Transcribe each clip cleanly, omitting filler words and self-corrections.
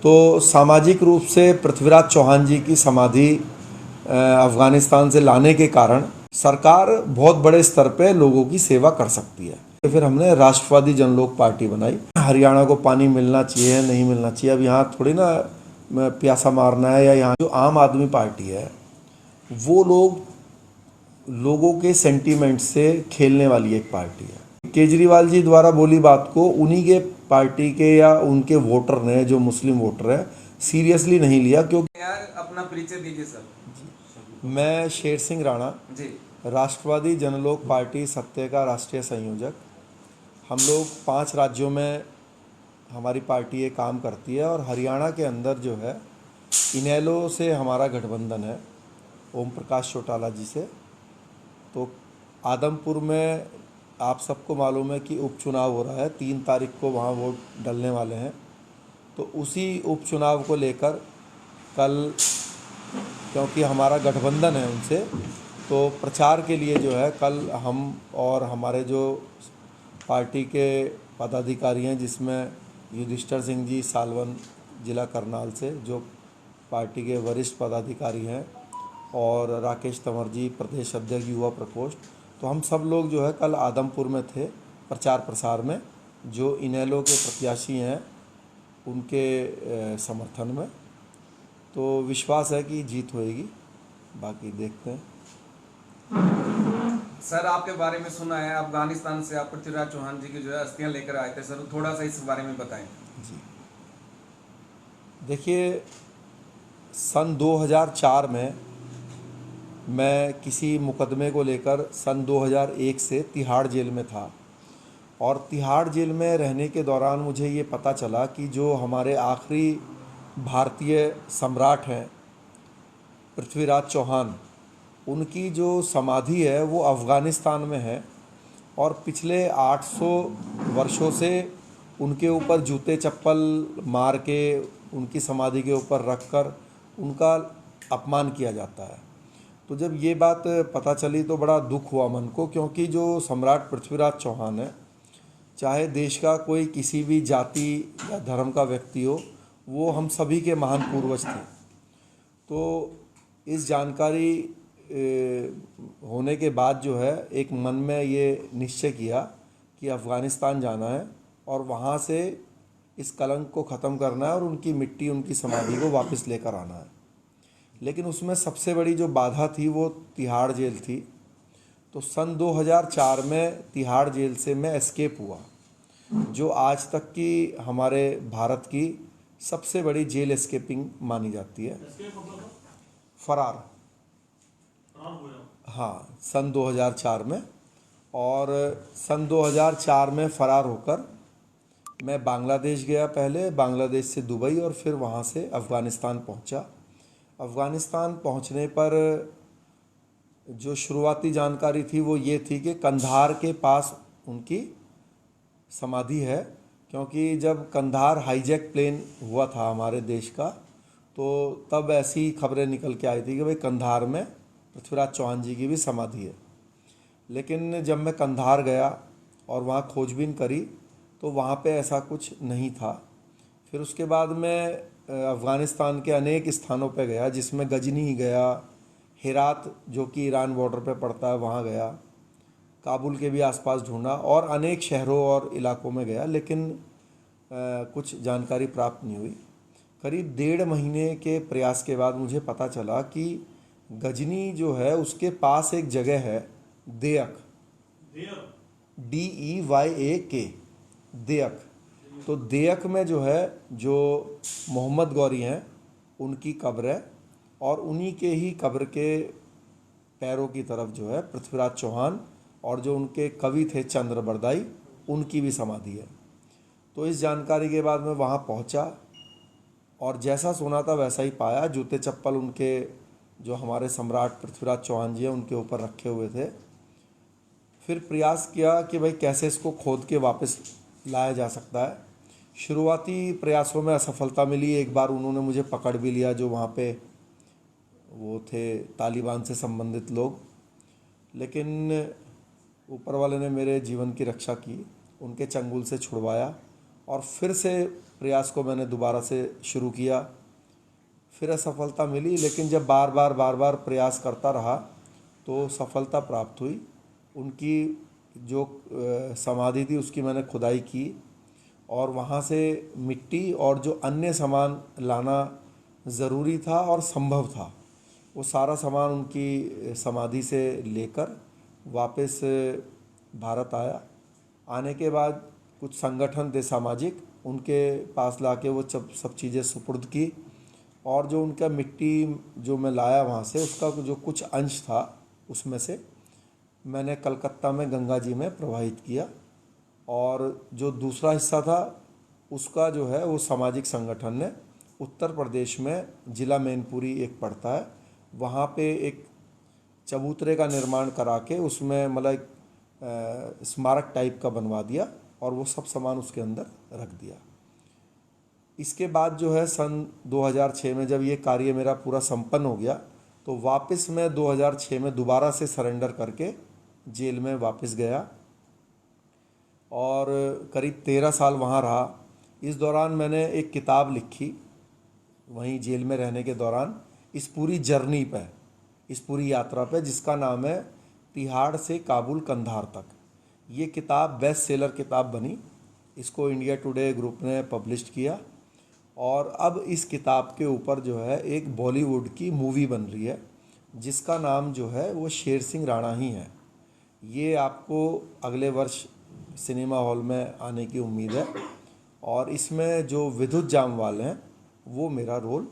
तो सामाजिक रूप से पृथ्वीराज चौहान जी की समाधि अफ़गानिस्तान से लाने के कारण सरकार बहुत बड़े स्तर पे लोगों की सेवा कर सकती है। तो फिर हमने राष्ट्रवादी जनलोक पार्टी बनाई। हरियाणा को पानी मिलना चाहिए नहीं मिलना चाहिए, अब यहाँ थोड़ी ना प्यासा मारना है। या यहाँ जो आम आदमी पार्टी है वो लोगों के सेंटीमेंट से खेलने वाली एक पार्टी है। केजरीवाल जी द्वारा बोली बात को उन्हीं के पार्टी के या उनके वोटर ने, जो मुस्लिम वोटर है, सीरियसली नहीं लिया। क्योंकि यार अपना परिचय दीजिए सर। मैं शेर सिंह राणा जी। राष्ट्रवादी जनलोक पार्टी सत्य का राष्ट्रीय संयोजक। हम लोग 5 राज्यों में हमारी पार्टी ये काम करती है और हरियाणा के अंदर जो है इनेलो से हमारा गठबंधन है, ओम प्रकाश चौटाला जी से। तो आदमपुर में आप सबको मालूम है कि उपचुनाव हो रहा है, 3 तारीख को वहाँ वोट डलने वाले हैं। तो उसी उपचुनाव को लेकर कल, क्योंकि हमारा गठबंधन है उनसे, तो प्रचार के लिए जो है कल हम और हमारे जो पार्टी के पदाधिकारी हैं, जिसमें युधिष्ठिर सिंह जी सालवन जिला करनाल से जो पार्टी के वरिष्ठ पदाधिकारी हैं, और राकेश तंवर जी प्रदेश अध्यक्ष युवा प्रकोष्ठ, तो हम सब लोग जो है कल आदमपुर में थे प्रचार प्रसार में, जो इनेलो के प्रत्याशी हैं उनके समर्थन में। तो विश्वास है कि जीत होएगी, बाकी देखते हैं। सर आपके बारे में सुना है, अफगानिस्तान से आप पृथ्वीराज चौहान जी की जो है अस्थियां लेकर आए थे सर, थोड़ा सा इस बारे में बताएं। जी देखिए, सन 2004 में मैं किसी मुकदमे को लेकर सन 2001 से तिहाड़ जेल में था, और तिहाड़ जेल में रहने के दौरान मुझे ये पता चला कि जो हमारे आखिरी भारतीय सम्राट हैं पृथ्वीराज चौहान, उनकी जो समाधि है वो अफ़गानिस्तान में है। और पिछले 800 वर्षों से उनके ऊपर जूते चप्पल मार के उनकी समाधि के ऊपर रख कर उनका अपमान किया जाता है। तो जब ये बात पता चली तो बड़ा दुख हुआ मन को, क्योंकि जो सम्राट पृथ्वीराज चौहान है, चाहे देश का कोई किसी भी जाति या धर्म का व्यक्ति हो, वो हम सभी के महान पूर्वज थे। तो इस जानकारी होने के बाद जो है एक मन में ये निश्चय किया कि अफ़गानिस्तान जाना है और वहाँ से इस कलंक को ख़त्म करना है और उनकी मिट्टी, उनकी समाधि को वापस लेकर आना है। लेकिन उसमें सबसे बड़ी जो बाधा थी वो तिहाड़ जेल थी। तो सन 2004 में तिहाड़ जेल से मैं एस्केप हुआ, जो आज तक की हमारे भारत की सबसे बड़ी जेल एस्केपिंग मानी जाती है। फरार, हाँ, सन 2004 में। और सन 2004 में फ़रार होकर मैं बांग्लादेश गया, पहले बांग्लादेश से दुबई और फिर वहाँ से अफ़गानिस्तान पहुँचा। अफ़गानिस्तान पहुँचने पर जो शुरुआती जानकारी थी वो ये थी कि कंधार के पास उनकी समाधि है, क्योंकि जब कंधार हाईजैक प्लेन हुआ था हमारे देश का, तो तब ऐसी खबरें निकल के आई थी कि भाई कंधार में पृथ्वीराज चौहान जी की भी समाधि है। लेकिन जब मैं कंधार गया और वहाँ खोजबीन करी तो वहाँ पे ऐसा कुछ नहीं था। फिर उसके बाद मैं अफ़गानिस्तान के अनेक स्थानों पे गया, जिसमें गजनी गया, हेरात जो कि ईरान बॉर्डर पे पड़ता है वहाँ गया, काबुल के भी आसपास ढूंढा और अनेक शहरों और इलाकों में गया, लेकिन कुछ जानकारी प्राप्त नहीं हुई। करीब 1.5 महीने के प्रयास के बाद मुझे पता चला कि गजनी जो है उसके पास एक जगह है देयक, DEYAK, देयक। तो देयक में जो है, जो मोहम्मद गौरी हैं उनकी कब्र है, और उन्हीं के ही कब्र के पैरों की तरफ जो है पृथ्वीराज चौहान और जो उनके कवि थे चंद्र बरदाई, उनकी भी समाधि है। तो इस जानकारी के बाद मैं वहाँ पहुँचा और जैसा सुना था वैसा ही पाया। जूते चप्पल उनके, जो हमारे सम्राट पृथ्वीराज चौहान जी हैं, उनके ऊपर रखे हुए थे। फिर प्रयास किया कि भाई कैसे इसको खोद के वापस लाया जा सकता है। शुरुआती प्रयासों में असफलता मिली। एक बार उन्होंने मुझे पकड़ भी लिया, जो वहाँ पे वो थे तालिबान से संबंधित लोग, लेकिन ऊपर वाले ने मेरे जीवन की रक्षा की, उनके चंगुल से छुड़वाया और फिर से प्रयास को मैंने दोबारा से शुरू किया। फिर असफलता मिली, लेकिन जब बार बार प्रयास करता रहा तो सफलता प्राप्त हुई। उनकी जो समाधि थी उसकी मैंने खुदाई की और वहाँ से मिट्टी और जो अन्य सामान लाना ज़रूरी था और संभव था, वो सारा सामान उनकी समाधि से लेकर वापस भारत आया। आने के बाद कुछ संगठन थे सामाजिक, उनके पास लाके वो सब चीज़ें सुपुर्द की और जो उनका मिट्टी जो मैं लाया वहाँ से, उसका जो कुछ अंश था उसमें से मैंने कलकत्ता में गंगा जी में प्रवाहित किया और जो दूसरा हिस्सा था उसका जो है वो सामाजिक संगठन ने उत्तर प्रदेश में ज़िला मैनपुरी एक पड़ता है, वहाँ पे एक चबूतरे का निर्माण करा के उसमें मतलब स्मारक टाइप का बनवा दिया और वो सब सामान उसके अंदर रख दिया। इसके बाद जो है सन 2006 में जब ये कार्य मेरा पूरा संपन्न हो गया तो वापस मैं 2006 में दोबारा से सरेंडर करके जेल में वापस गया और करीब 13 साल वहाँ रहा। इस दौरान मैंने एक किताब लिखी वहीं जेल में रहने के दौरान, इस पूरी जर्नी पे, इस पूरी यात्रा पे, जिसका नाम है तिहाड़ से काबुल कंधार तक। ये किताब बेस्ट सेलर किताब बनी, इसको इंडिया टुडे ग्रुप ने पब्लिश किया और अब इस किताब के ऊपर जो है एक बॉलीवुड की मूवी बन रही है जिसका नाम जो है वो शेर सिंह राणा ही है। ये आपको अगले वर्ष सिनेमा हॉल में आने की उम्मीद है और इसमें जो विद्युत जामवाल हैं वो मेरा role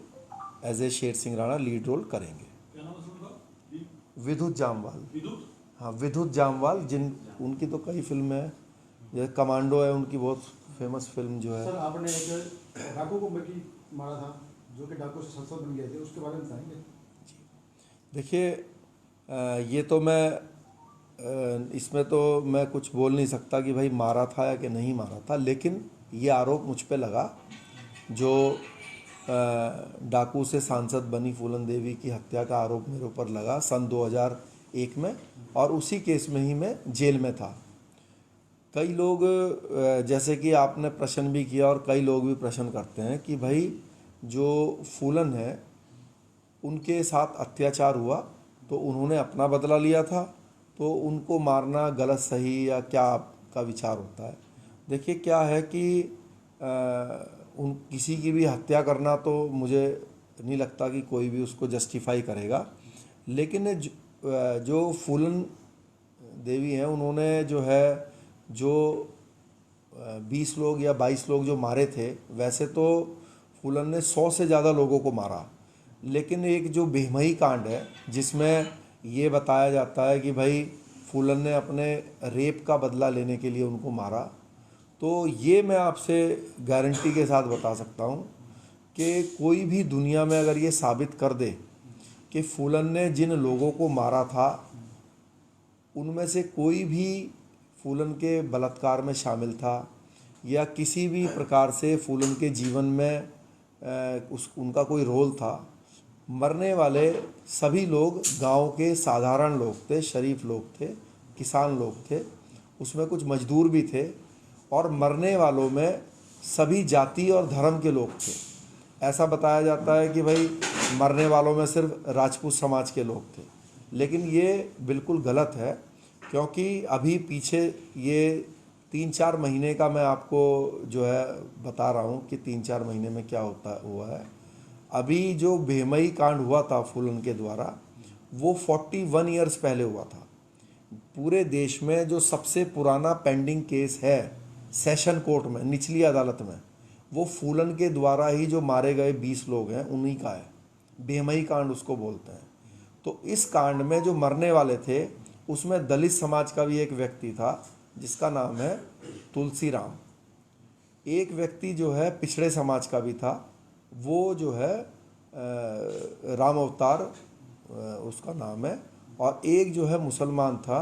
as a Sher Singh Rana lead role करेंगे। क्या नाम है उनका? विद्युत जामवाल, विद्युत? हाँ विद्युत जामवाल, उनकी तो कई फिल्में हैं, जैसे कमांडो है उनकी बहुत फेमस फिल्म जो है। सर आपने एक डाकू को मर्की मारा था जो कि डाकू से सांसद बन गए थे, उसके बारे में बताएंगे? देखिए ये तो मैं इसमें तो मैं कुछ बोल नहीं सकता कि भाई मारा था या कि नहीं मारा था, लेकिन ये आरोप मुझ पे लगा जो डाकू से सांसद बनी फूलन देवी की हत्या का आरोप मेरे ऊपर लगा सन 2001 में और उसी केस में ही मैं जेल में था। कई लोग जैसे कि आपने प्रश्न भी किया और कई लोग भी प्रश्न करते हैं कि भाई जो फूलन है उनके साथ अत्याचार हुआ तो उन्होंने अपना बदला लिया था, तो उनको मारना गलत सही या क्या आपका विचार होता है? देखिए क्या है कि उन किसी की भी हत्या करना तो मुझे नहीं लगता कि कोई भी उसको जस्टिफाई करेगा, लेकिन जो फूलन देवी हैं उन्होंने जो है जो 20 लोग या 22 लोग जो मारे थे, वैसे तो फूलन ने 100 से ज़्यादा लोगों को मारा, लेकिन एक जो बेहमई कांड है जिसमें ये बताया जाता है कि भाई फूलन ने अपने रेप का बदला लेने के लिए उनको मारा, तो ये मैं आपसे गारंटी के साथ बता सकता हूँ कि कोई भी दुनिया में अगर ये साबित कर दे कि फूलन ने जिन लोगों को मारा था उनमें से कोई भी फूलन के बलात्कार में शामिल था या किसी भी प्रकार से फूलन के जीवन में उनका कोई रोल था, मरने वाले सभी लोग गांव के साधारण लोग थे, शरीफ लोग थे, किसान लोग थे, उसमें कुछ मजदूर भी थे और मरने वालों में सभी जाति और धर्म के लोग थे। ऐसा बताया जाता है कि भाई मरने वालों में सिर्फ राजपूत समाज के लोग थे, लेकिन ये बिल्कुल गलत है, क्योंकि अभी पीछे ये 3-4 महीने का मैं आपको जो है बता रहा हूँ कि 3-4 महीने में क्या हुआ है। अभी जो बेहमई कांड हुआ था फूलन के द्वारा वो 41 ईयर्स पहले हुआ था। पूरे देश में जो सबसे पुराना पेंडिंग केस है सेशन कोर्ट में, निचली अदालत में, वो फूलन के द्वारा ही जो मारे गए 20 लोग हैं उन्हीं का है। बेहमई कांड उसको बोलते हैं। तो इस कांड में जो मरने वाले थे उसमें दलित समाज का भी एक व्यक्ति था जिसका नाम है तुलसी राम। एक व्यक्ति जो है पिछड़े समाज का भी था, वो जो है राम अवतार उसका नाम है, और एक जो है मुसलमान था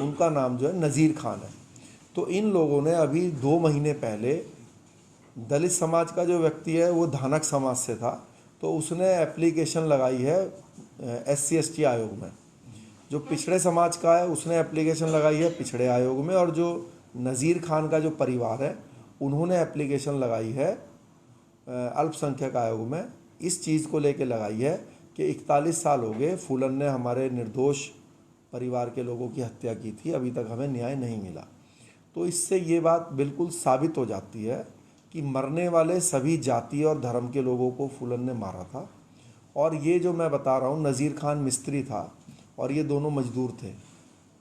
उनका नाम जो है नज़ीर खान है। तो इन लोगों ने अभी 2 महीने पहले, दलित समाज का जो व्यक्ति है वो धानक समाज से था, तो उसने एप्लीकेशन लगाई है SC/ST आयोग में। जो पिछड़े समाज का है उसने एप्लीकेशन लगाई है पिछड़े आयोग में, और जो नज़ीर खान का जो परिवार है उन्होंने एप्लीकेशन लगाई है अल्पसंख्यक आयोग में इस चीज़ को लेके लगाई है कि 41 साल हो गए फूलन ने हमारे निर्दोष परिवार के लोगों की हत्या की थी, अभी तक हमें न्याय नहीं मिला। तो इससे ये बात बिल्कुल साबित हो जाती है कि मरने वाले सभी जाति और धर्म के लोगों को फूलन ने मारा था। और ये जो मैं बता रहा हूँ, नज़ीर खान मिस्त्री था और ये दोनों मजदूर थे।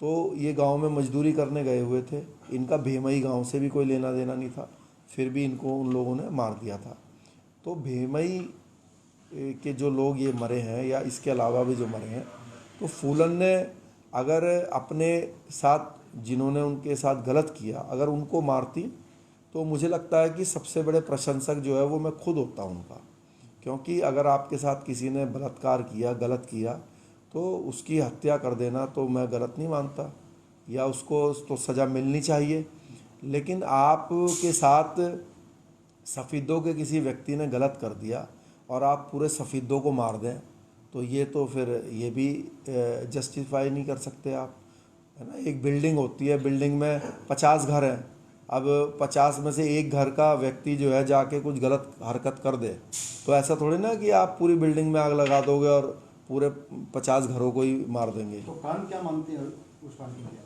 तो ये गांव में मजदूरी करने गए हुए थे, इनका भेमई गांव से भी कोई लेना देना नहीं था, फिर भी इनको उन लोगों ने मार दिया था। तो भेमई के जो लोग ये मरे हैं या इसके अलावा भी जो मरे हैं, तो फूलन ने अगर अपने साथ जिन्होंने उनके साथ गलत किया अगर उनको मारती तो मुझे लगता है कि सबसे बड़े प्रशंसक जो है वो मैं खुद होता उनका। क्योंकि अगर आपके साथ किसी ने बलात्कार किया, गलत किया, तो उसकी हत्या कर देना तो मैं गलत नहीं मानता, या उसको तो सज़ा मिलनी चाहिए। लेकिन आपके साथ सफ़ीदों के किसी व्यक्ति ने गलत कर दिया और आप पूरे सफ़ीदों को मार दें, तो ये तो फिर ये भी जस्टिफाई नहीं कर सकते आप, है ना। एक बिल्डिंग होती है, बिल्डिंग में 50 घर हैं, अब 50 में से एक घर का व्यक्ति जो है जाके कुछ गलत हरकत कर दे, तो ऐसा थोड़ी ना कि आप पूरी बिल्डिंग में आग लगा दोगे और पूरे 50 घरों को ही मार देंगे। तो कारण क्या मानते हैं उस कारण के लिए?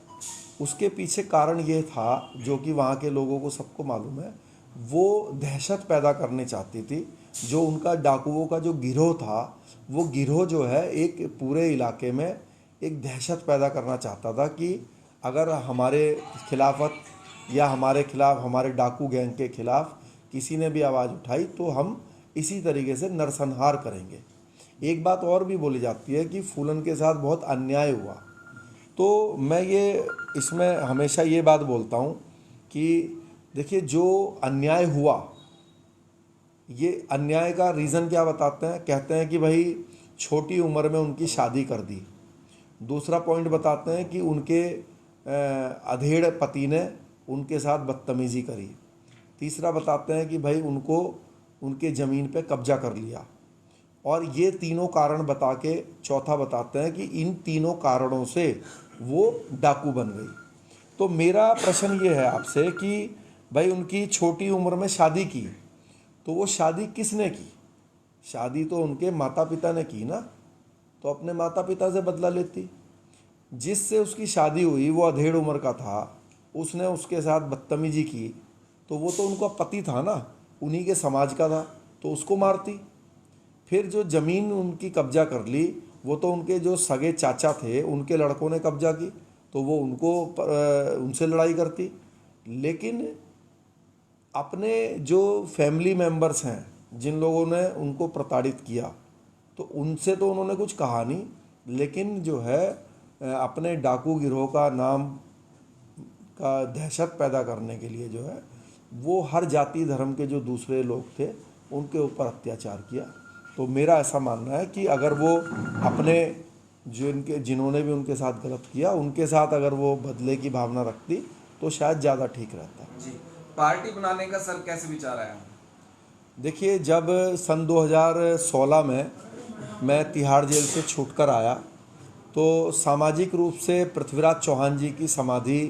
उसके पीछे कारण ये था, जो कि वहाँ के लोगों को सबको मालूम है, वो दहशत पैदा करनी चाहती थी। जो उनका डाकुओं का जो गिरोह था, वो गिरोह जो है एक पूरे इलाके में एक दहशत पैदा करना चाहता था कि अगर हमारे खिलाफत या हमारे खिलाफ, हमारे डाकू गैंग के खिलाफ किसी ने भी आवाज़ उठाई तो हम इसी तरीके से नरसंहार करेंगे। एक बात और भी बोली जाती है कि फूलन के साथ बहुत अन्याय हुआ। तो मैं ये इसमें हमेशा ये बात बोलता हूँ कि देखिए, जो अन्याय हुआ, ये अन्याय का रीज़न क्या बताते हैं? कहते हैं कि भाई छोटी उम्र में उनकी शादी कर दी। दूसरा पॉइंट बताते हैं कि उनके अधेड़ पति ने उनके साथ बदतमीज़ी करी। तीसरा बताते हैं कि भाई उनको उनके ज़मीन पे कब्जा कर लिया। और ये तीनों कारण बता के चौथा बताते हैं कि इन तीनों कारणों से वो डाकू बन गई। तो मेरा प्रश्न ये है आपसे कि भाई उनकी छोटी उम्र में शादी की, तो वो शादी किसने की? शादी तो उनके माता पिता ने की ना, तो अपने माता पिता से बदला लेती। जिससे उसकी शादी हुई वो अधेड़ उम्र का था, उसने उसके साथ बदतमीजी की, तो वो तो उनका पति था ना, उन्हीं के समाज का था, तो उसको मारती। फिर जो ज़मीन उनकी कब्जा कर ली, वो तो उनके जो सगे चाचा थे उनके लड़कों ने कब्जा की, तो वो उनसे लड़ाई करती। लेकिन अपने जो फैमिली मेंबर्स हैं, जिन लोगों ने उनको प्रताड़ित किया, तो उनसे तो उन्होंने कुछ कहा नहीं, लेकिन जो है अपने डाकू गिरोह का नाम का दहशत पैदा करने के लिए जो है वो हर जाति धर्म के जो दूसरे लोग थे उनके ऊपर अत्याचार किया। तो मेरा ऐसा मानना है कि अगर वो अपने जिन्होंने भी उनके साथ गलत किया, उनके साथ अगर वो बदले की भावना रखती तो शायद ज़्यादा ठीक रहता। जी, पार्टी बनाने का सर कैसे विचार आया? देखिए, जब सन 2016 में मैं तिहाड़ जेल से छूटकर आया, तो सामाजिक रूप से पृथ्वीराज चौहान जी की समाधि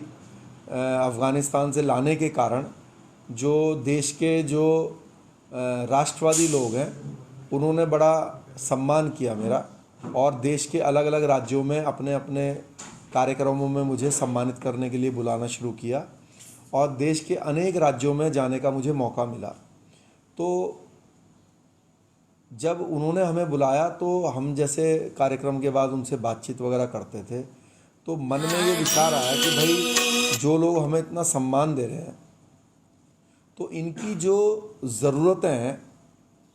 अफ़गानिस्तान से लाने के कारण जो देश के जो राष्ट्रवादी लोग हैं उन्होंने बड़ा सम्मान किया मेरा, और देश के अलग अलग राज्यों में अपने अपने कार्यक्रमों में मुझे सम्मानित करने के लिए बुलाना शुरू किया, और देश के अनेक राज्यों में जाने का मुझे मौका मिला। तो जब उन्होंने हमें बुलाया तो हम जैसे कार्यक्रम के बाद उनसे बातचीत वगैरह करते थे, तो मन में ये विचार आया कि भाई जो लोग हमें इतना सम्मान दे रहे हैं, तो इनकी जो ज़रूरतें हैं,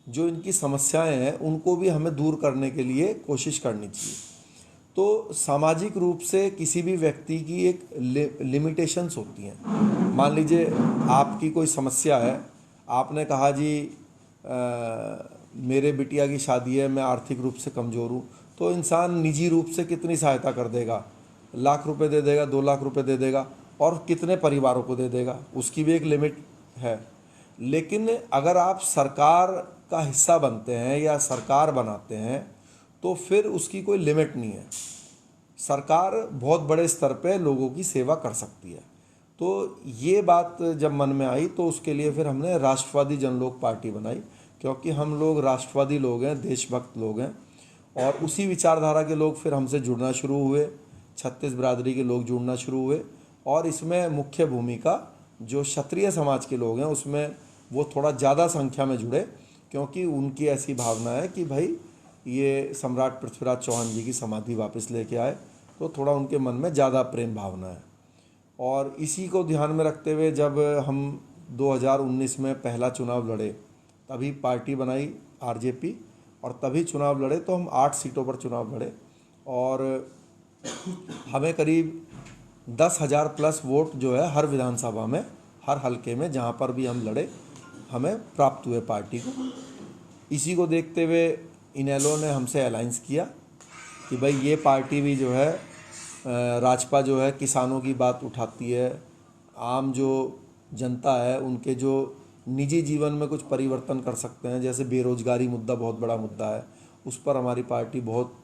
जो इनकी समस्याएं हैं, उनको भी हमें दूर करने के लिए कोशिश करनी चाहिए। तो सामाजिक रूप से किसी भी व्यक्ति की एक लिमिटेशंस होती हैं। मान लीजिए आपकी कोई समस्या है, आपने कहा जी मेरे बिटिया की शादी है, मैं आर्थिक रूप से कमज़ोर हूँ, तो इंसान निजी रूप से कितनी सहायता कर देगा? लाख रुपए दे देगा, 2 लाख रुपए दे देगा, और कितने परिवारों को दे देगा, उसकी भी एक लिमिट है। लेकिन अगर आप सरकार का हिस्सा बनते हैं या सरकार बनाते हैं तो फिर उसकी कोई लिमिट नहीं है। सरकार बहुत बड़े स्तर पे लोगों की सेवा कर सकती है। तो ये बात जब मन में आई तो उसके लिए फिर हमने राष्ट्रवादी जनलोक पार्टी बनाई, क्योंकि हम लोग राष्ट्रवादी लोग हैं, देशभक्त लोग हैं, और उसी विचारधारा के लोग फिर हमसे जुड़ना शुरू हुए, छत्तीस बिरादरी के लोग जुड़ना शुरू हुए। और इसमें मुख्य भूमिका जो क्षत्रिय समाज के लोग हैं उसमें वो थोड़ा ज़्यादा संख्या में जुड़े, क्योंकि उनकी ऐसी भावना है कि भाई ये सम्राट पृथ्वीराज चौहान जी की समाधि वापस लेके आए, तो थोड़ा उनके मन में ज़्यादा प्रेम भावना है। और इसी को ध्यान में रखते हुए जब हम 2019 में पहला चुनाव लड़े, तभी पार्टी बनाई आरजेपी, और तभी चुनाव लड़े तो हम 8 सीटों पर चुनाव लड़े, और हमें करीब 10,000 प्लस वोट जो है हर विधानसभा में, हर हलके में जहाँ पर भी हम लड़े हमें प्राप्त हुए पार्टी को। इसी को देखते हुए इनेलो ने हमसे अलायंस किया कि भाई ये पार्टी भी जो है राजपा जो है किसानों की बात उठाती है, आम जो जनता है उनके जो निजी जीवन में कुछ परिवर्तन कर सकते हैं, जैसे बेरोजगारी मुद्दा बहुत बड़ा मुद्दा है, उस पर हमारी पार्टी बहुत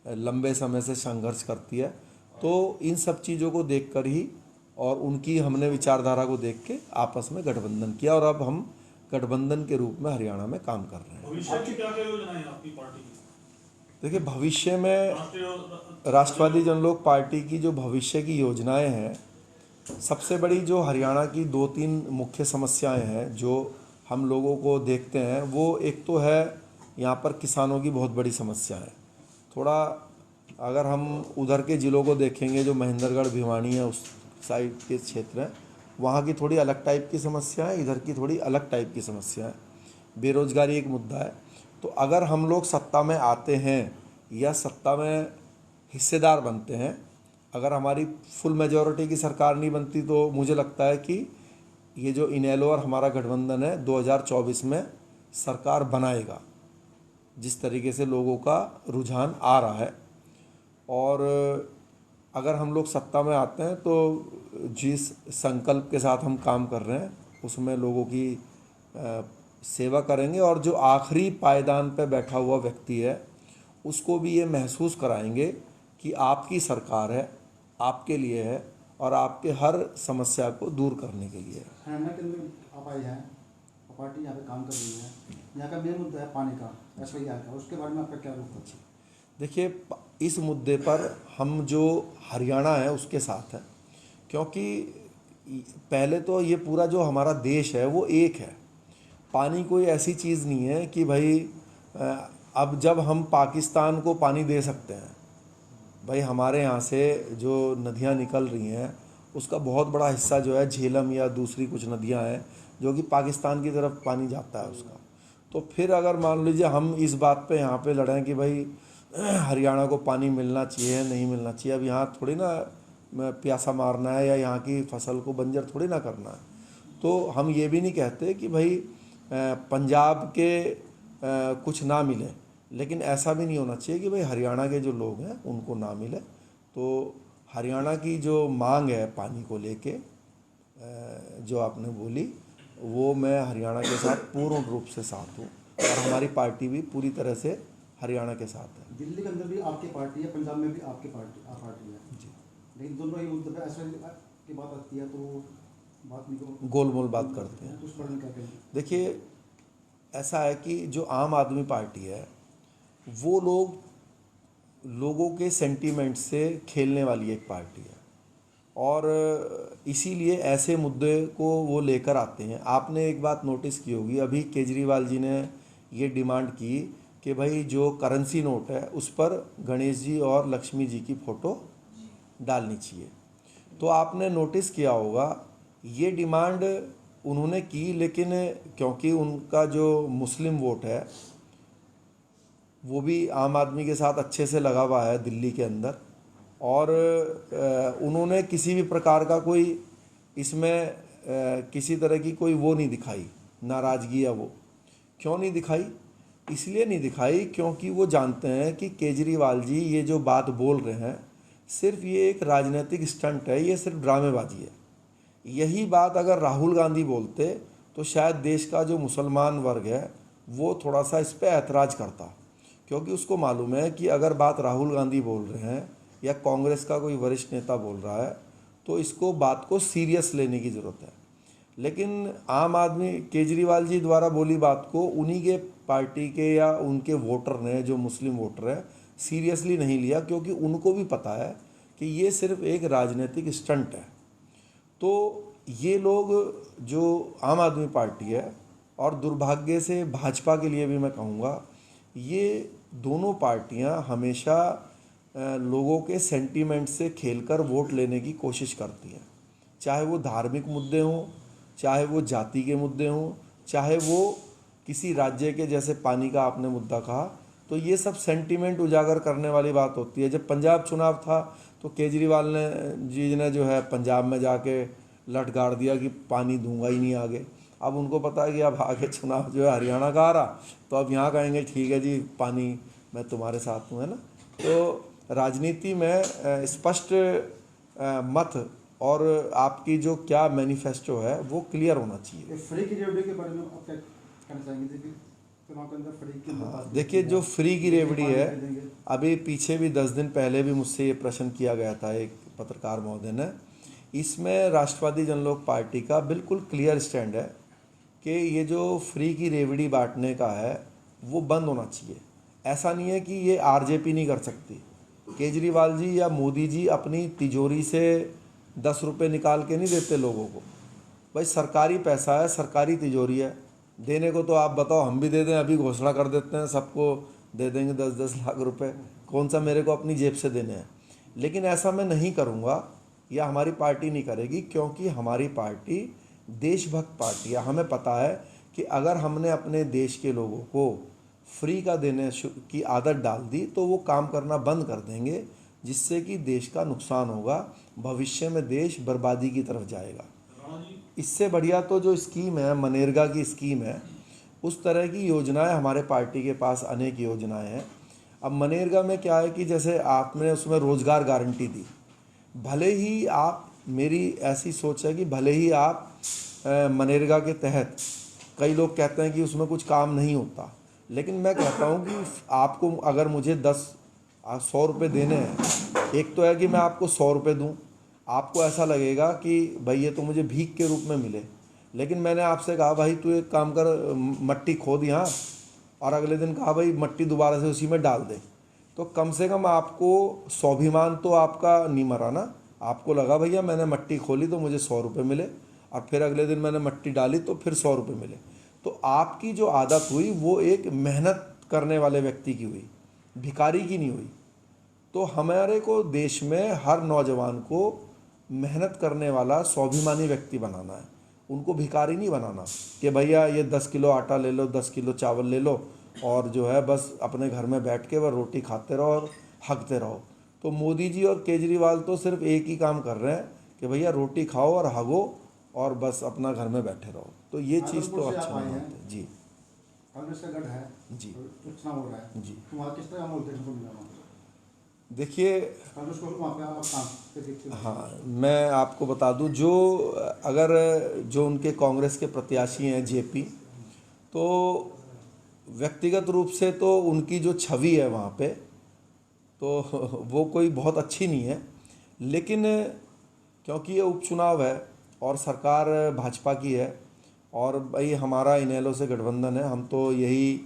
लंबे समय से संघर्ष करती है। तो इन सब चीज़ों को देखकर ही और उनकी हमने विचारधारा को देख के आपस में गठबंधन किया, और अब हम गठबंधन के रूप में हरियाणा में काम कर रहे हैं। भविष्य की क्या क्या योजना है आपकी पार्टी की? देखिए, भविष्य में राष्ट्रवादी जनलोक पार्टी की जो भविष्य की योजनाएं हैं, सबसे बड़ी जो हरियाणा की 2-3 मुख्य समस्याएं हैं जो हम लोगों को देखते हैं, वो एक तो है यहाँ पर किसानों की बहुत बड़ी समस्या है। थोड़ा अगर हम उधर के ज़िलों को देखेंगे, जो महेंद्रगढ़ भिवानी है उस साइड के क्षेत्र हैं, वहाँ की थोड़ी अलग टाइप की समस्या है, इधर की थोड़ी अलग टाइप की समस्या है। बेरोजगारी एक मुद्दा है। तो अगर हम लोग सत्ता में आते हैं या सत्ता में हिस्सेदार बनते हैं, अगर हमारी फुल मेजॉरिटी की सरकार नहीं बनती, तो मुझे लगता है कि ये जो इनेलो और हमारा गठबंधन है 2024 में सरकार बनाएगा, जिस तरीके से लोगों का रुझान आ रहा है। और अगर हम लोग सत्ता में आते हैं तो जिस संकल्प के साथ हम काम कर रहे हैं उसमें लोगों की सेवा करेंगे, और जो आखिरी पायदान पे बैठा हुआ व्यक्ति है उसको भी ये महसूस कराएंगे कि आपकी सरकार है, आपके लिए है और आपके हर समस्या को दूर करने के लिए है। हरियाणा के अंदर आप आए हैं, पार्टी यहाँ पे काम कर रही है, यहाँ का मेन मुद्दा है पानी का, SIR का, उसके बारे में आपका क्या रुख है? देखिए, इस मुद्दे पर हम जो हरियाणा है उसके साथ है, क्योंकि पहले तो ये पूरा जो हमारा देश है वो एक है। पानी कोई ऐसी चीज़ नहीं है कि भाई अब जब हम पाकिस्तान को पानी दे सकते हैं, भाई हमारे यहाँ से जो नदियाँ निकल रही हैं उसका बहुत बड़ा हिस्सा जो है झेलम या दूसरी कुछ नदियाँ हैं जो कि पाकिस्तान की तरफ पानी जाता है उसका। तो फिर अगर मान लीजिए हम इस बात पे यहाँ पे लड़ें कि भाई हरियाणा को पानी मिलना चाहिए नहीं मिलना चाहिए, अब यहाँ थोड़ी ना प्यासा मारना है या यहाँ की फसल को बंजर थोड़ी ना करना है। तो हम ये भी नहीं कहते कि भाई पंजाब के कुछ ना मिले, लेकिन ऐसा भी नहीं होना चाहिए कि भाई हरियाणा के जो लोग हैं उनको ना मिले। तो हरियाणा की जो मांग है पानी को लेके जो आपने बोली, वो मैं हरियाणा के साथ पूर्ण रूप से साथ हूँ, और हमारी पार्टी भी पूरी तरह से हरियाणा के साथ है। दिल्ली के अंदर भी आपकी पार्टी है, पंजाब में भी आपकी पार्टी है जी, लेकिन दोनों ही मुद्दे पे SIR की बात आती है तो बात नहीं को गोलमोल बात करते हैं। तो उस बारे में क्या कहेंगे? देखिए, ऐसा है कि जो आम आदमी पार्टी है वो लोगों के सेंटीमेंट से खेलने वाली एक पार्टी है, और इसीलिए ऐसे मुद्दे को वो लेकर आते हैं। आपने एक बात नोटिस की होगी, अभी केजरीवाल जी ने ये डिमांड की कि भाई जो करेंसी नोट है उस पर गणेश जी और लक्ष्मी जी की फ़ोटो डालनी चाहिए। तो आपने नोटिस किया होगा ये डिमांड उन्होंने की, लेकिन क्योंकि उनका जो मुस्लिम वोट है वो भी आम आदमी के साथ अच्छे से लगा हुआ है दिल्ली के अंदर, और उन्होंने किसी भी प्रकार का कोई इसमें किसी तरह की कोई वो नहीं दिखाई, नाराज़गी या वो। क्यों नहीं दिखाई? इसलिए नहीं दिखाई क्योंकि वो जानते हैं कि केजरीवाल जी ये जो बात बोल रहे हैं सिर्फ ये एक राजनीतिक स्टंट है, ये सिर्फ ड्रामेबाजी है। यही बात अगर राहुल गांधी बोलते तो शायद देश का जो मुसलमान वर्ग है वो थोड़ा सा इस पर ऐतराज़ करता, क्योंकि उसको मालूम है कि अगर बात राहुल गांधी बोल रहे हैं या कांग्रेस का कोई वरिष्ठ नेता बोल रहा है तो इसको बात को सीरियस लेने की ज़रूरत है। लेकिन आम आदमी केजरीवाल जी द्वारा बोली बात को उन्हीं के पार्टी के या उनके वोटर ने, जो मुस्लिम वोटर है, सीरियसली नहीं लिया, क्योंकि उनको भी पता है कि ये सिर्फ एक राजनीतिक स्टंट है। तो ये लोग, जो आम आदमी पार्टी है और दुर्भाग्य से भाजपा के लिए भी मैं कहूँगा, ये दोनों पार्टियां हमेशा लोगों के सेंटीमेंट से खेलकर वोट लेने की कोशिश करती हैं, चाहे वो धार्मिक मुद्दे हों, चाहे वो जाति के मुद्दे हों, चाहे वो किसी राज्य के, जैसे पानी का आपने मुद्दा कहा, तो ये सब सेंटीमेंट उजागर करने वाली बात होती है। जब पंजाब चुनाव था तो केजरीवाल ने जो है पंजाब में जाके लट गाड़ दिया कि पानी दूंगा ही नहीं आगे। अब उनको पता है कि अब आगे चुनाव जो है हरियाणा का आ रहा, तो अब यहाँ कहेंगे ठीक है जी, पानी मैं तुम्हारे साथ हूँ, है ना। तो राजनीति में स्पष्ट मत और आपकी जो क्या मैनिफेस्टो है वो क्लियर होना चाहिए। ये फ्री की रेवड़ी के बारे में आप क्या कहना चाहेंगे? देखिए चुनाव के अंदर फ्री की बात देखिए, जो फ्री की रेवड़ी है, अभी पीछे भी 10 दिन पहले भी मुझसे ये प्रश्न किया गया था एक पत्रकार महोदय ने। इसमें राष्ट्रवादी जनलोक पार्टी का बिल्कुल क्लियर स्टैंड है कि ये जो फ्री की रेवड़ी बांटने का है वो बंद होना चाहिए। ऐसा नहीं है कि ये आरजेपी नहीं कर सकती। केजरीवाल जी या मोदी जी अपनी तिजोरी से 10 रुपये निकाल के नहीं देते लोगों को। भाई सरकारी पैसा है, सरकारी तिजोरी है, देने को तो आप बताओ हम भी दे दें, अभी घोषणा कर देते हैं सबको दे देंगे 10-10 लाख रुपए, कौन सा मेरे को अपनी जेब से देने हैं। लेकिन ऐसा मैं नहीं करूँगा या हमारी पार्टी नहीं करेगी, क्योंकि हमारी पार्टी देशभक्त पार्टी है। हमें पता है कि अगर हमने अपने देश के लोगों को फ्री का देने की आदत डाल दी तो वो काम करना बंद कर देंगे, जिससे कि देश का नुकसान होगा, भविष्य में देश बर्बादी की तरफ जाएगा। इससे बढ़िया तो जो स्कीम है, मनरेगा की स्कीम है, उस तरह की योजनाएं हमारे पार्टी के पास अनेक योजनाएं हैं। अब मनरेगा में क्या है कि जैसे आपने उसमें रोज़गार गारंटी दी, भले ही आप, मेरी ऐसी सोच है कि भले ही आप मनरेगा के तहत, कई लोग कहते हैं कि उसमें कुछ काम नहीं होता, लेकिन मैं कहता हूं कि आपको अगर मुझे 100 रुपये देने हैं, एक तो है कि मैं आपको 100 रुपये दूँ, आपको ऐसा लगेगा कि भाई ये तो मुझे भीख के रूप में मिले, लेकिन मैंने आपसे कहा भाई तू एक काम कर, मट्टी खोद यहाँ, और अगले दिन कहा भाई मट्टी दोबारा से उसी में डाल दे, तो कम से कम आपको स्वाभिमान तो आपका नहीं मरा ना। आपको लगा भैया मैंने मट्टी खोली तो मुझे 100 रुपये मिले, और फिर अगले दिन मैंने मट्टी डाली तो फिर 100 रुपये मिले। तो आपकी जो आदत हुई वो एक मेहनत करने वाले व्यक्ति की हुई, भिखारी की नहीं हुई। तो हमारे को देश में हर नौजवान को मेहनत करने वाला स्वाभिमानी व्यक्ति बनाना है, उनको भिखारी नहीं बनाना कि भैया ये 10 किलो आटा ले लो, 10 किलो चावल ले लो, और जो है बस अपने घर में बैठ के वह रोटी खाते रहो और हकते रहो। तो मोदी जी और केजरीवाल तो सिर्फ एक ही काम कर रहे हैं कि भैया रोटी खाओ और हगो और बस अपना घर में बैठे रहो। तो ये चीज़ तो अच्छा नहीं होती जी। कांग्रेस का गढ़ है जी, चुनाव हो रहा है जी। तो वहाँ किस तरह माहौल देखने को मिला वहाँ? देखिए, कांग्रेस को वहाँ पे आप काम देखते हैं? हाँ, मैं आपको बता दूं, जो उनके कांग्रेस के प्रत्याशी हैं जेपी, तो व्यक्तिगत रूप से तो उनकी जो छवि है वहाँ पे, तो वो कोई बहुत अच्छी नहीं है। लेकिन क्योंकि ये उपचुनाव है और सरकार भाजपा की है और भाई हमारा इनेलो से गठबंधन है, हम तो यही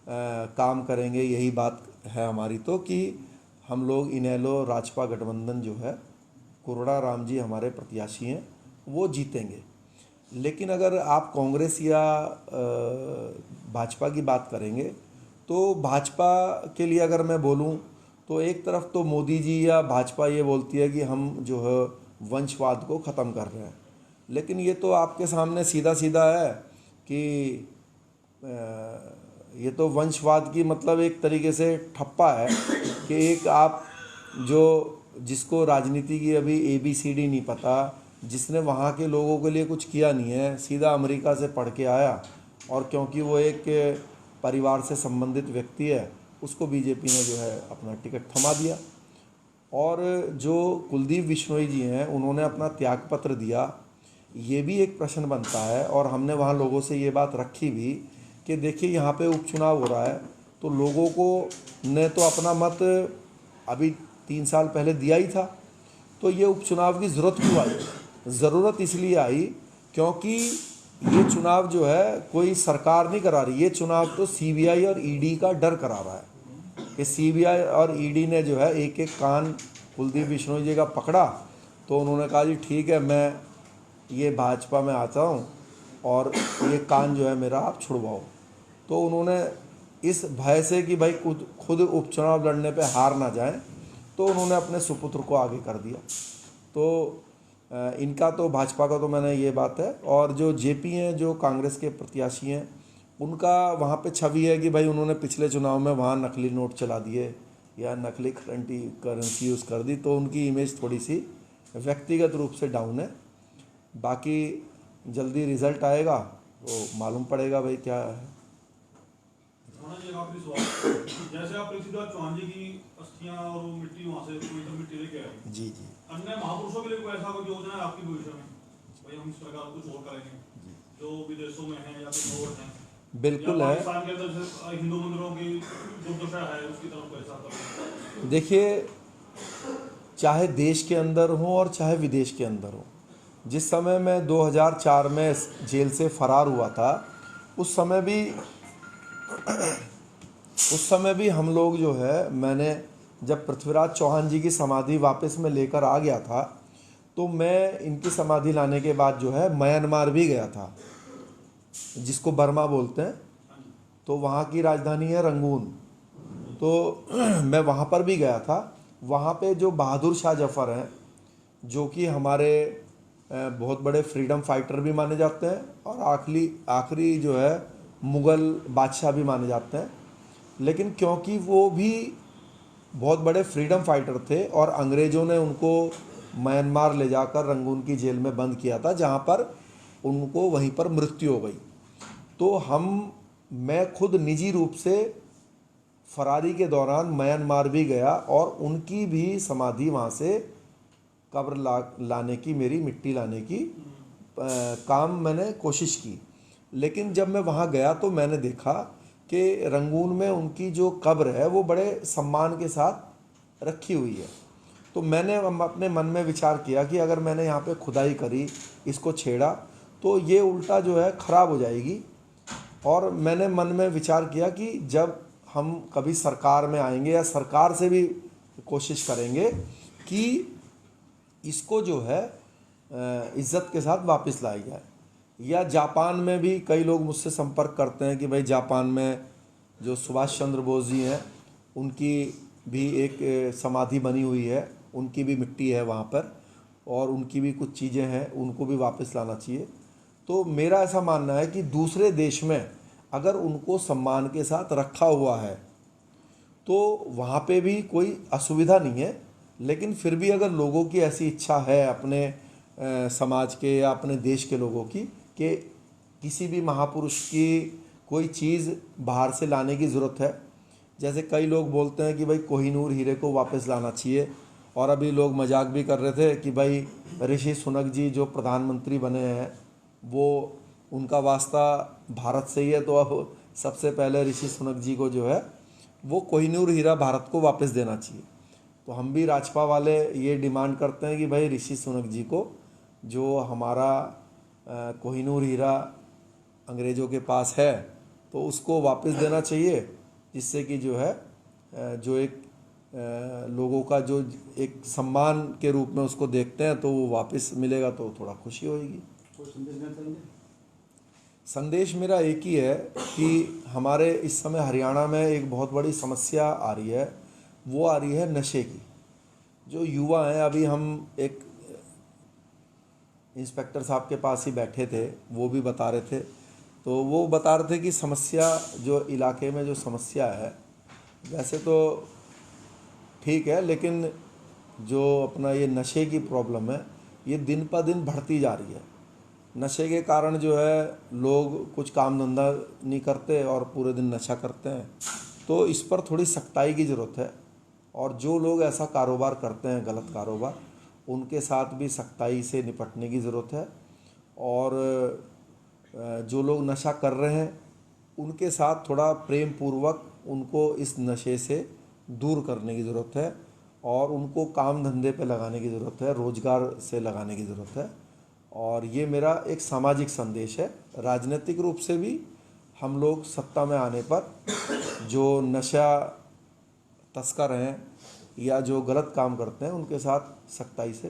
काम करेंगे, यही बात है हमारी तो कि हम लोग इनेलो राजपा गठबंधन जो है, कोरड़ा राम जी हमारे प्रत्याशी हैं, वो जीतेंगे। लेकिन अगर आप कांग्रेस या भाजपा की बात करेंगे तो भाजपा के लिए अगर मैं बोलूं तो एक तरफ तो मोदी जी या भाजपा ये बोलती है कि हम जो है वंशवाद को ख़त्म कर रहे हैं, लेकिन ये तो आपके सामने सीधा सीधा है कि ये तो वंशवाद की मतलब एक तरीके से ठप्पा है कि एक आप जिसको राजनीति की अभी ABCD नहीं पता, जिसने वहाँ के लोगों के लिए कुछ किया नहीं है, सीधा अमेरिका से पढ़ के आया, और क्योंकि वो एक परिवार से संबंधित व्यक्ति है, उसको बीजेपी ने जो है अपना टिकट थमा दिया। और जो कुलदीप बिश्नोई जी हैं, उन्होंने अपना त्यागपत्र दिया। ये भी एक प्रश्न बनता है, और हमने वहाँ लोगों से ये बात रखी भी कि देखिए यहाँ पे उपचुनाव हो रहा है, तो लोगों को ने तो अपना मत अभी 3 साल पहले दिया ही था, तो ये उपचुनाव की ज़रूरत क्यों आई? ज़रूरत इसलिए आई क्योंकि ये चुनाव जो है कोई सरकार नहीं करा रही, ये चुनाव तो सीबीआई और ईडी का डर करा रहा है कि सीबीआई और ईडी ने जो है एक एक कान कुलदीप बिश्नोई जी का पकड़ा, तो उन्होंने कहा जी ठीक है, मैं ये भाजपा में आता हूँ और ये कान जो है मेरा आप छुड़वाओ। तो उन्होंने इस भय से कि भाई खुद उपचुनाव लड़ने पे हार ना जाए, तो उन्होंने अपने सुपुत्र को आगे कर दिया। तो इनका तो भाजपा का तो मैंने ये बात है, और जो जेपी हैं, जो कांग्रेस के प्रत्याशी हैं, उनका वहाँ पे छवि है कि भाई उन्होंने पिछले चुनाव में वहाँ नकली नोट चला दिए या नकली करेंसी यूज़ कर दी, तो उनकी इमेज थोड़ी सी व्यक्तिगत रूप से डाउन है। बाकी जल्दी रिजल्ट आएगा तो मालूम पड़ेगा भाई क्या है। जी एक आखिरी सवाल, जैसे आप पृथ्वीराज चौहान जी की अस्थियां और वो मिट्टी वहाँ से कोई तो मिट्टी लेके आए, जी जी। अन्य महापुरुषों के लिए कोई ऐसा कोई योजना है आपकी भविष्य में, भाई हम इस प्रकार कुछ और करेंगे जो विदेशों में है या कुछ और है? बिल्कुल है। पाकिस्तान के अंदर से हिंदू मंदिरों की दुर्दशा है, उसकी तरफ कोई ऐसा करेंगे? देखिए, चाहे देश के अंदर हो और चाहे विदेश के अंदर हो, जिस समय मैं 2004 में जेल से फरार हुआ था, उस समय भी हम लोग जो है, मैंने जब पृथ्वीराज चौहान जी की समाधि वापस में लेकर आ गया था, तो मैं इनकी समाधि लाने के बाद जो है म्यांमार भी गया था, जिसको बर्मा बोलते हैं। तो वहाँ की राजधानी है रंगून, तो मैं वहाँ पर भी गया था। वहाँ पे जो बहादुर शाह जफ़र हैं, जो कि हमारे बहुत बड़े फ्रीडम फाइटर भी माने जाते हैं और आखिरी जो है मुग़ल बादशाह भी माने जाते हैं, लेकिन क्योंकि वो भी बहुत बड़े फ्रीडम फाइटर थे और अंग्रेज़ों ने उनको म्यांमार ले जाकर रंगून की जेल में बंद किया था, जहाँ पर उनको वहीं पर मृत्यु हो गई। तो मैं खुद निजी रूप से फरारी के दौरान म्यांमार भी गया और उनकी भी समाधि वहाँ से कब्र लाने की, मेरी मिट्टी लाने की काम मैंने कोशिश की। लेकिन जब मैं वहाँ गया तो मैंने देखा कि रंगून में उनकी जो कब्र है वो बड़े सम्मान के साथ रखी हुई है। तो मैंने अपने मन में विचार किया कि अगर मैंने यहाँ पे खुदाई करी, इसको छेड़ा, तो ये उल्टा जो है ख़राब हो जाएगी। और मैंने मन में विचार किया कि जब हम कभी सरकार में आएंगे या सरकार से भी कोशिश करेंगे कि इसको जो है इज़्ज़त के साथ वापस लाया जाए। या जापान में भी कई लोग मुझसे संपर्क करते हैं कि भाई जापान में जो सुभाष चंद्र बोस जी हैं, उनकी भी एक समाधि बनी हुई है, उनकी भी मिट्टी है वहाँ पर और उनकी भी कुछ चीज़ें हैं, उनको भी वापस लाना चाहिए। तो मेरा ऐसा मानना है कि दूसरे देश में अगर उनको सम्मान के साथ रखा हुआ है तो वहाँ पे भी कोई असुविधा नहीं है। लेकिन फिर भी अगर लोगों की ऐसी इच्छा है, अपने समाज के या अपने देश के लोगों की, कि किसी भी महापुरुष की कोई चीज़ बाहर से लाने की ज़रूरत है, जैसे कई लोग बोलते हैं कि भाई कोहिनूर हीरे को वापस लाना चाहिए, और अभी लोग मजाक भी कर रहे थे कि भाई ऋषि सुनक जी जो प्रधानमंत्री बने हैं, वो उनका वास्ता भारत से ही है, तो अब सबसे पहले ऋषि सुनक जी को जो है वो कोहिनूर हीरा भारत को वापस देना चाहिए। तो हम भी राजपा वाले ये डिमांड करते हैं कि भाई ऋषि सुनक जी को जो हमारा कोहिनूर हीरा अंग्रेज़ों के पास है तो उसको वापस देना चाहिए, जिससे कि जो है जो एक लोगों का जो एक सम्मान के रूप में उसको देखते हैं तो वो वापस मिलेगा तो थोड़ा खुशी होगी। कोई संदेश देना चाहेंगे? संदेश मेरा एक ही है कि हमारे इस समय हरियाणा में एक बहुत बड़ी समस्या आ रही है, वो आ रही है नशे की। जो युवा हैं, अभी हम एक इंस्पेक्टर साहब के पास ही बैठे थे, वो भी बता रहे थे, तो वो बता रहे थे कि समस्या जो इलाके में जो समस्या है वैसे तो ठीक है, लेकिन जो अपना ये नशे की प्रॉब्लम है ये दिन पर दिन बढ़ती जा रही है। नशे के कारण जो है लोग कुछ काम धंधा नहीं करते और पूरे दिन नशा करते हैं, तो इस पर थोड़ी सख्ताई की ज़रूरत है। और जो लोग ऐसा कारोबार करते हैं, गलत कारोबार, उनके साथ भी सख्ताई से निपटने की ज़रूरत है। और जो लोग नशा कर रहे हैं उनके साथ थोड़ा प्रेम पूर्वक उनको इस नशे से दूर करने की ज़रूरत है और उनको काम धंधे पे लगाने की ज़रूरत है, रोज़गार से लगाने की ज़रूरत है। और ये मेरा एक सामाजिक संदेश है। राजनीतिक रूप से भी हम लोग सत्ता में आने पर जो नशा तस्कर हैं या जो गलत काम करते हैं उनके साथ सख्ताई से